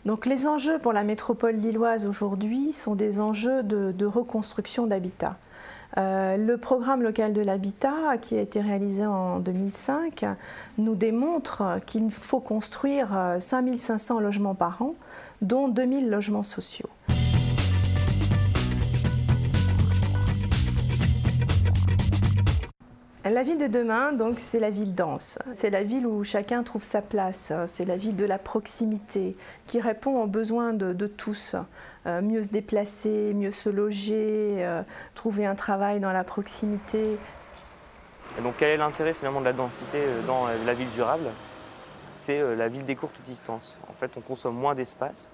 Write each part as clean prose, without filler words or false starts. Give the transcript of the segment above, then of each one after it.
Donc les enjeux pour la métropole lilloise aujourd'hui sont des enjeux de reconstruction d'habitat. Le programme local de l'habitat, qui a été réalisé en 2005, nous démontre qu'il faut construire 5500 logements par an, dont 2000 logements sociaux. La ville de demain, donc, c'est la ville dense. C'est la ville où chacun trouve sa place. C'est la ville de la proximité qui répond aux besoins de tous. Mieux se déplacer, mieux se loger, trouver un travail dans la proximité. Et donc quel est l'intérêt finalement de la densité dans la ville durable? C'est la ville des courtes distances. En fait, on consomme moins d'espace,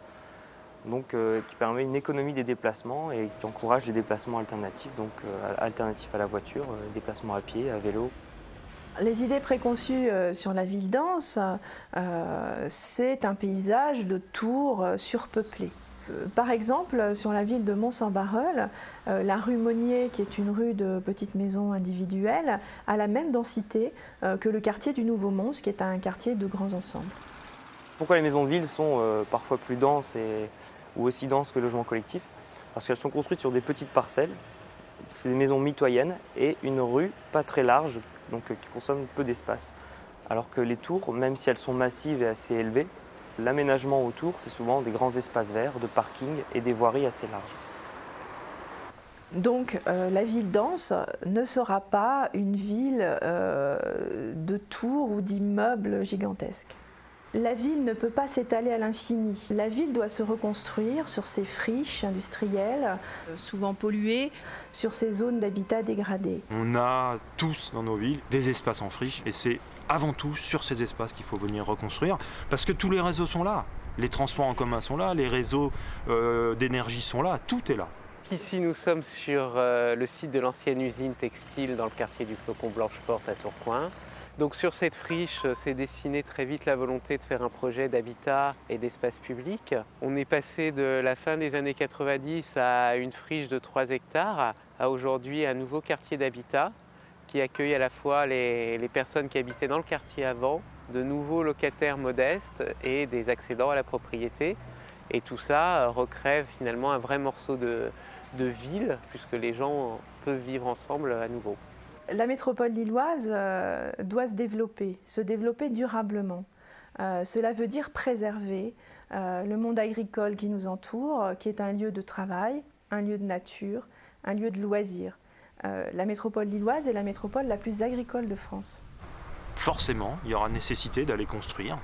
donc qui permet une économie des déplacements et qui encourage des déplacements alternatifs, donc alternatifs à la voiture, déplacements à pied, à vélo. Les idées préconçues sur la ville dense, c'est un paysage de tours surpeuplés. Par exemple, sur la ville de Mons-en-Barœul, la rue Monnier, qui est une rue de petites maisons individuelles, a la même densité que le quartier du Nouveau Mons, qui est un quartier de grands ensembles. Pourquoi les maisons de ville sont parfois plus denses ou aussi denses que le logement collectif? Parce qu'elles sont construites sur des petites parcelles, c'est des maisons mitoyennes et une rue pas très large, donc qui consomme peu d'espace. Alors que les tours, même si elles sont massives et assez élevées, l'aménagement autour, c'est souvent des grands espaces verts, de parking et des voiries assez larges. Donc la ville dense ne sera pas une ville de tours ou d'immeubles gigantesques. La ville ne peut pas s'étaler à l'infini. La ville doit se reconstruire sur ses friches industrielles, souvent polluées, sur ses zones d'habitat dégradées. On a tous dans nos villes des espaces en friche et c'est avant tout sur ces espaces qu'il faut venir reconstruire parce que tous les réseaux sont là. Les transports en commun sont là, les réseaux d'énergie sont là, tout est là. Ici, nous sommes sur le site de l'ancienne usine textile dans le quartier du Flocon Blanche-Porte à Tourcoing. Donc sur cette friche s'est dessinée très vite la volonté de faire un projet d'habitat et d'espace public. On est passé de la fin des années 90 à une friche de 3 hectares à aujourd'hui un nouveau quartier d'habitat qui accueille à la fois les personnes qui habitaient dans le quartier avant, de nouveaux locataires modestes et des accédants à la propriété. Et tout ça recrée finalement un vrai morceau de ville puisque les gens peuvent vivre ensemble à nouveau. La métropole lilloise doit se développer durablement. Cela veut dire préserver le monde agricole qui nous entoure, qui est un lieu de travail, un lieu de nature, un lieu de loisirs. La métropole lilloise est la métropole la plus agricole de France. Forcément, il y aura nécessité d'aller construire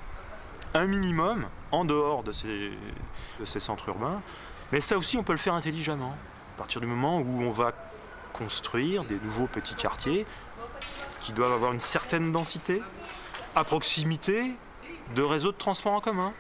un minimum en dehors de ces centres urbains. Mais ça aussi, on peut le faire intelligemment. À partir du moment où on va construire des nouveaux petits quartiers qui doivent avoir une certaine densité, à proximité de réseaux de transport en commun.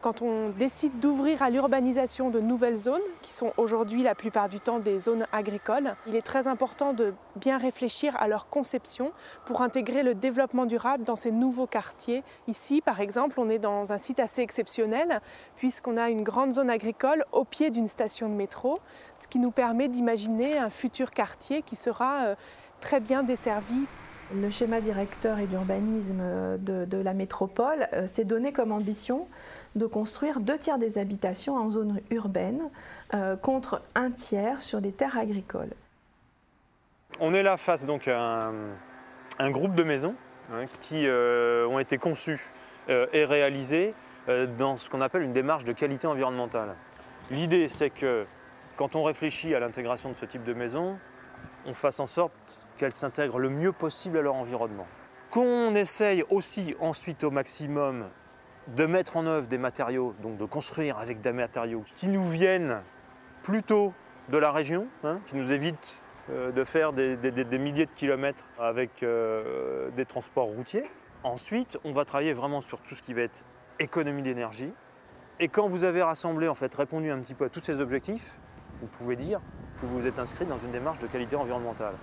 Quand on décide d'ouvrir à l'urbanisation de nouvelles zones, qui sont aujourd'hui la plupart du temps des zones agricoles, il est très important de bien réfléchir à leur conception pour intégrer le développement durable dans ces nouveaux quartiers. Ici, par exemple, on est dans un site assez exceptionnel puisqu'on a une grande zone agricole au pied d'une station de métro, ce qui nous permet d'imaginer un futur quartier qui sera très bien desservi. Le schéma directeur et d'urbanisme de la métropole s'est donné comme ambition de construire 2/3 des habitations en zone urbaine contre 1/3 sur des terres agricoles. On est là face donc à un groupe de maisons qui ont été conçues et réalisées dans ce qu'on appelle une démarche de qualité environnementale. L'idée, c'est que quand on réfléchit à l'intégration de ce type de maison, on fasse en sorte qu'elles s'intègrent le mieux possible à leur environnement. Qu'on essaye aussi ensuite au maximum de mettre en œuvre des matériaux, donc de construire avec des matériaux qui nous viennent plutôt de la région, qui nous évitent de faire des milliers de kilomètres avec des transports routiers. Ensuite, on va travailler vraiment sur tout ce qui va être économie d'énergie. Et quand vous avez rassemblé, répondu un petit peu à tous ces objectifs, vous pouvez dire que vous êtes inscrit dans une démarche de qualité environnementale.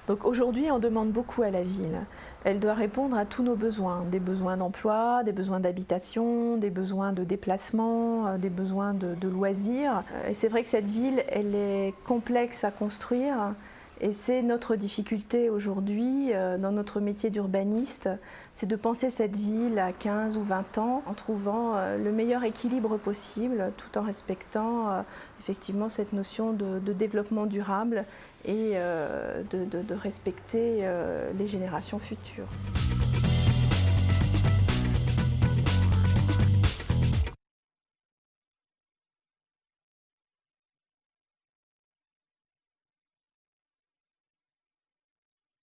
Donc aujourd'hui, on demande beaucoup à la ville. Elle doit répondre à tous nos besoins, des besoins d'emploi, des besoins d'habitation, des besoins de déplacement, des besoins de loisirs. Et c'est vrai que cette ville, elle est complexe à construire Et c'est notre difficulté aujourd'hui dans notre métier d'urbaniste, c'est de penser cette ville à 15 ou 20 ans en trouvant le meilleur équilibre possible tout en respectant effectivement cette notion de développement durable et de respecter les générations futures.